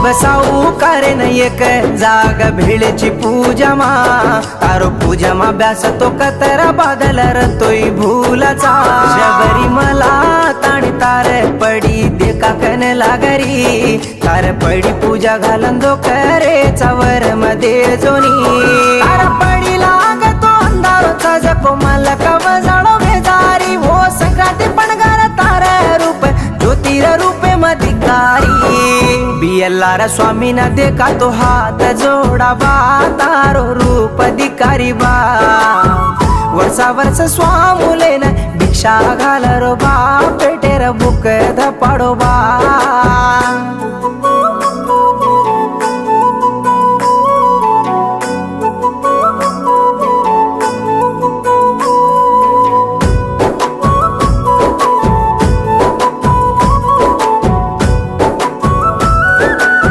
बसाऊ कारण एक जाग भेळची पूजा मा तारो पूजा मा ब्यास तो कतरा बादल रतोय भूलाचा शबरी मला ताणी तार पडी देखा कन लागरी तार पडी पूजा घालन दो करे चवर मध्ये जोनी तार पडी लागतो अंधारोचा जको मला कव जाणो बेजारी हो संक्रांती पणगार तार रूप ज्योतिर रूपे मधिकारी बियल्लार स्वामी न देखा तो हात जोडा बा तारो रूप अधिकारी बा वर्षा वर्ष स्वामुले न भिक्षा घालरो बा पेटेर बुक धपाडो बा।